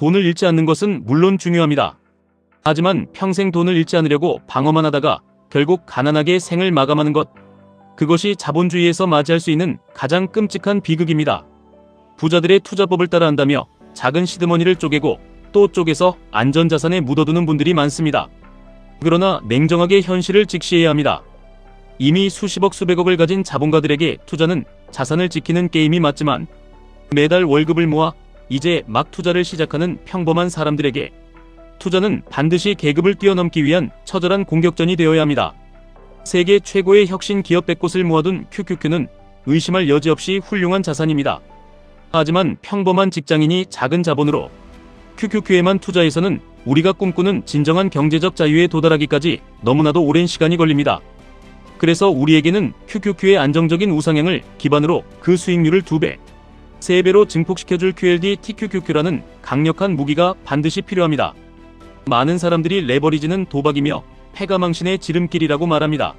돈을 잃지 않는 것은 물론 중요합니다. 하지만 평생 돈을 잃지 않으려고 방어만 하다가 결국 가난하게 생을 마감하는 것, 그것이 자본주의에서 맞이할 수 있는 가장 끔찍한 비극입니다. 부자들의 투자법을 따라한다며 작은 시드머니를 쪼개고 또 쪼개서 안전자산에 묻어두는 분들이 많습니다. 그러나 냉정하게 현실을 직시해야 합니다. 이미 수십억 수백억을 가진 자본가들에게 투자는 자산을 지키는 게임이 맞지만 매달 월급을 모아 이제 막 투자를 시작하는 평범한 사람들에게 투자는 반드시 계급을 뛰어넘기 위한 처절한 공격전이 되어야 합니다. 세계 최고의 혁신 기업 100곳을 모아둔 QQQ는 의심할 여지 없이 훌륭한 자산입니다. 하지만 평범한 직장인이 작은 자본으로 QQQ에만 투자해서는 우리가 꿈꾸는 진정한 경제적 자유에 도달하기까지 너무나도 오랜 시간이 걸립니다. 그래서 우리에게는 QQQ의 안정적인 우상향을 기반으로 그 수익률을 2배, 3배로 증폭시켜줄 QLD TQQQ라는 강력한 무기가 반드시 필요합니다. 많은 사람들이 레버리지는 도박이며 패가망신의 지름길이라고 말합니다.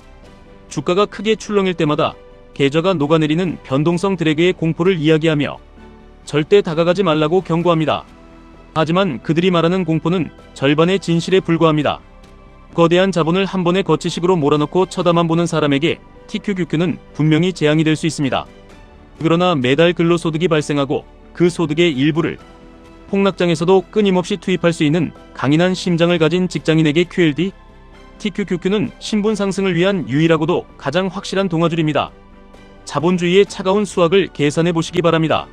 주가가 크게 출렁일 때마다 계좌가 녹아내리는 변동성 드래그의 공포를 이야기하며 절대 다가가지 말라고 경고합니다. 하지만 그들이 말하는 공포는 절반의 진실에 불과합니다. 거대한 자본을 한 번에 거치식으로 몰아넣고 쳐다만 보는 사람에게 TQQQ는 분명히 재앙이 될 수 있습니다. 그러나 매달 근로소득이 발생하고 그 소득의 일부를 폭락장에서도 끊임없이 투입할 수 있는 강인한 심장을 가진 직장인에게 QLD, TQQQ는 신분 상승을 위한 유일하고도 가장 확실한 동아줄입니다. 자본주의의 차가운 수학을 계산해 보시기 바랍니다.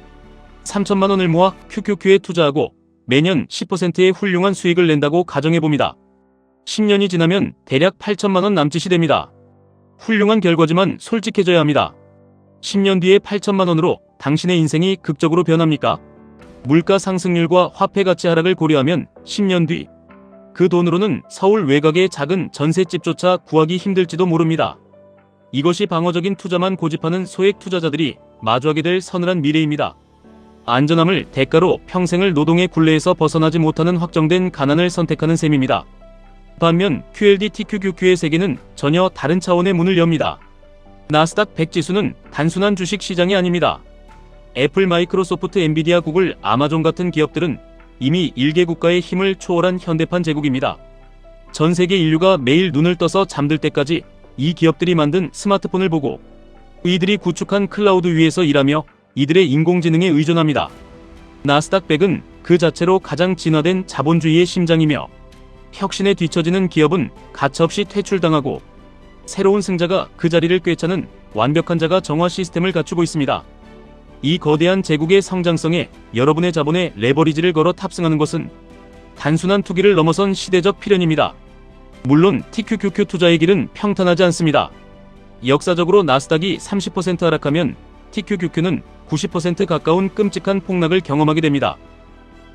3천만 원을 모아 QQQ에 투자하고 매년 10%의 훌륭한 수익을 낸다고 가정해봅니다. 10년이 지나면 대략 8천만 원 남짓이 됩니다. 훌륭한 결과지만 솔직해져야 합니다. 10년 뒤에 8천만 원으로 당신의 인생이 극적으로 변합니까? 물가 상승률과 화폐 가치 하락을 고려하면 10년 뒤 그 돈으로는 서울 외곽의 작은 전셋집조차 구하기 힘들지도 모릅니다. 이것이 방어적인 투자만 고집하는 소액 투자자들이 마주하게 될 서늘한 미래입니다. 안전함을 대가로 평생을 노동의 굴레에서 벗어나지 못하는 확정된 가난을 선택하는 셈입니다. 반면 QLD TQQQ의 세계는 전혀 다른 차원의 문을 엽니다. 나스닥 100 지수는 단순한 주식 시장이 아닙니다. 애플, 마이크로소프트, 엔비디아, 구글, 아마존 같은 기업들은 이미 일개 국가의 힘을 초월한 현대판 제국입니다. 전 세계 인류가 매일 눈을 떠서 잠들 때까지 이 기업들이 만든 스마트폰을 보고 이들이 구축한 클라우드 위에서 일하며 이들의 인공지능에 의존합니다. 나스닥 100은 그 자체로 가장 진화된 자본주의의 심장이며 혁신에 뒤처지는 기업은 가차없이 퇴출당하고 새로운 승자가 그 자리를 꿰차는 완벽한 자가 정화 시스템을 갖추고 있습니다. 이 거대한 제국의 성장성에 여러분의 자본에 레버리지를 걸어 탑승하는 것은 단순한 투기를 넘어선 시대적 필연입니다. 물론 TQQQ 투자의 길은 평탄하지 않습니다. 역사적으로 나스닥이 30% 하락하면 TQQQ는 90% 가까운 끔찍한 폭락을 경험하게 됩니다.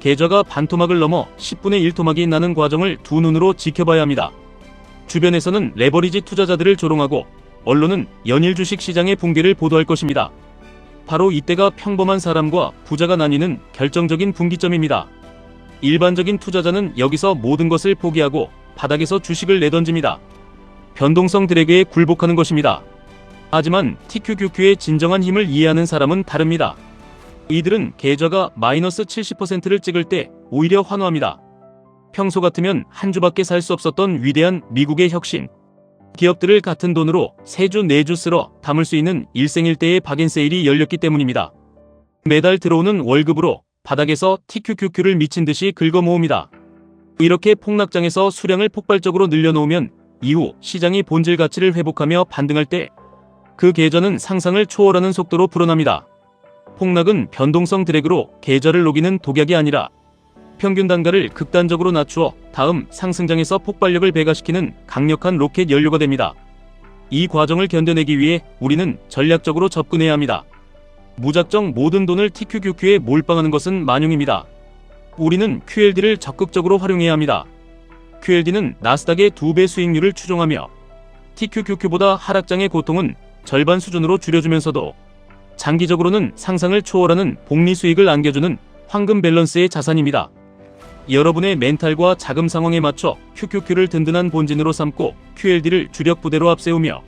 계좌가 반토막을 넘어 10분의 1 토막이 나는 과정을 두 눈으로 지켜봐야 합니다. 주변에서는 레버리지 투자자들을 조롱하고 언론은 연일 주식 시장의 붕괴를 보도할 것입니다. 바로 이때가 평범한 사람과 부자가 나뉘는 결정적인 분기점입니다. 일반적인 투자자는 여기서 모든 것을 포기하고 바닥에서 주식을 내던집니다. 변동성 드래그에 굴복하는 것입니다. 하지만 TQQQ의 진정한 힘을 이해하는 사람은 다릅니다. 이들은 계좌가 마이너스 70%를 찍을 때 오히려 환호합니다. 평소 같으면 한 주밖에 살 수 없었던 위대한 미국의 혁신 기업들을 같은 돈으로 3주 4주 쓸어 담을 수 있는 일생일대의 박앤세일이 열렸기 때문입니다. 매달 들어오는 월급으로 바닥에서 TQQQ를 미친듯이 긁어모읍니다. 이렇게 폭락장에서 수량을 폭발적으로 늘려놓으면 이후 시장이 본질 가치를 회복하며 반등할 때 그 계좌는 상상을 초월하는 속도로 불어납니다. 폭락은 변동성 드래그로 계좌를 녹이는 독약이 아니라 평균 단가를 극단적으로 낮추어 다음 상승장에서 폭발력을 배가시키는 강력한 로켓 연료가 됩니다. 이 과정을 견뎌내기 위해 우리는 전략적으로 접근해야 합니다. 무작정 모든 돈을 TQQQ에 몰빵하는 것은 만용입니다. 우리는 QLD를 적극적으로 활용해야 합니다. QLD는 나스닥의 2배 수익률을 추종하며 TQQQ보다 하락장의 고통은 절반 수준으로 줄여주면서도 장기적으로는 상상을 초월하는 복리 수익을 안겨주는 황금 밸런스의 자산입니다. 여러분의 멘탈과 자금 상황에 맞춰 QQQ를 든든한 본진으로 삼고 QLD를 주력 부대로 앞세우며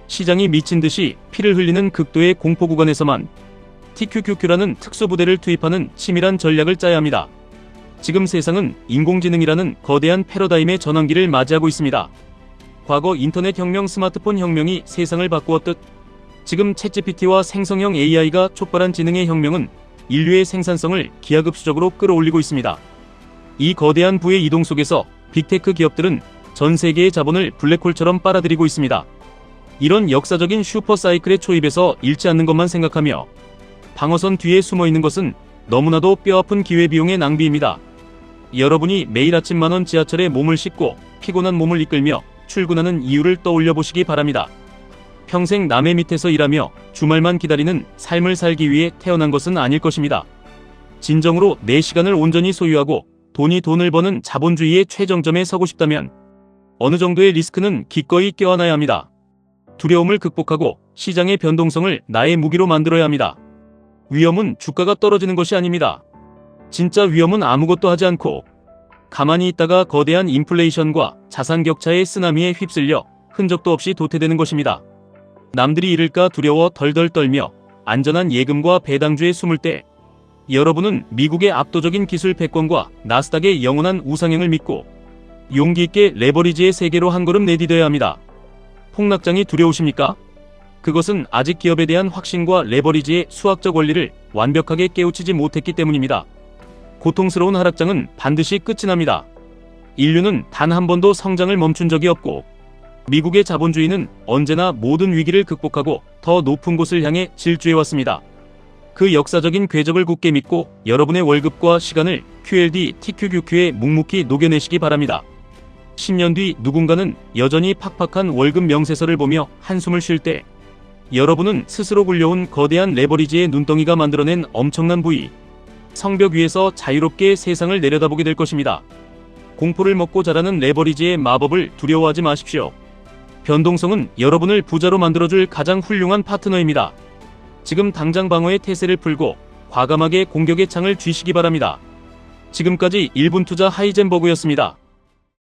시장이 미친 듯이 피를 흘리는 극도의 공포 구간에서만 TQQQ라는 특수부대를 투입하는 치밀한 전략을 짜야 합니다. 지금 세상은 인공지능이라는 거대한 패러다임의 전환기를 맞이하고 있습니다. 과거 인터넷 혁명, 스마트폰 혁명이 세상을 바꾸었듯 지금 챗GPT와 생성형 AI가 촉발한 지능의 혁명은 인류의 생산성을 기하급수적으로 끌어올리고 있습니다. 이 거대한 부의 이동 속에서 빅테크 기업들은 전 세계의 자본을 블랙홀처럼 빨아들이고 있습니다. 이런 역사적인 슈퍼사이클의 초입에서 잃지 않는 것만 생각하며 방어선 뒤에 숨어있는 것은 너무나도 뼈아픈 기회비용의 낭비입니다. 여러분이 매일 아침 만원 지하철에 몸을 싣고 피곤한 몸을 이끌며 출근하는 이유를 떠올려 보시기 바랍니다. 평생 남의 밑에서 일하며 주말만 기다리는 삶을 살기 위해 태어난 것은 아닐 것입니다. 진정으로 내 시간을 온전히 소유하고 돈을 버는 자본주의의 최정점에 서고 싶다면 어느 정도의 리스크는 기꺼이 껴안아야 합니다. 두려움을 극복하고 시장의 변동성을 나의 무기로 만들어야 합니다. 위험은 주가가 떨어지는 것이 아닙니다. 진짜 위험은 아무것도 하지 않고 가만히 있다가 거대한 인플레이션과 자산 격차의 쓰나미에 휩쓸려 흔적도 없이 도태되는 것입니다. 남들이 잃을까 두려워 덜덜 떨며 안전한 예금과 배당주에 숨을 때 여러분은 미국의 압도적인 기술 패권과 나스닥의 영원한 우상향을 믿고 용기 있게 레버리지의 세계로 한 걸음 내디뎌야 합니다. 폭락장이 두려우십니까? 그것은 아직 기업에 대한 확신과 레버리지의 수학적 원리를 완벽하게 깨우치지 못했기 때문입니다. 고통스러운 하락장은 반드시 끝이 납니다. 인류는 단 한 번도 성장을 멈춘 적이 없고 미국의 자본주의는 언제나 모든 위기를 극복하고 더 높은 곳을 향해 질주해왔습니다. 그 역사적인 궤적을 굳게 믿고 여러분의 월급과 시간을 QLD, TQQQ에 묵묵히 녹여내시기 바랍니다. 10년 뒤 누군가는 여전히 팍팍한 월급 명세서를 보며 한숨을 쉴 때 여러분은 스스로 굴려온 거대한 레버리지의 눈덩이가 만들어낸 엄청난 부위, 성벽 위에서 자유롭게 세상을 내려다보게 될 것입니다. 공포를 먹고 자라는 레버리지의 마법을 두려워하지 마십시오. 변동성은 여러분을 부자로 만들어줄 가장 훌륭한 파트너입니다. 지금 당장 방어의 태세를 풀고 과감하게 공격의 창을 쥐시기 바랍니다. 지금까지 1분 투자 하이젠버그였습니다.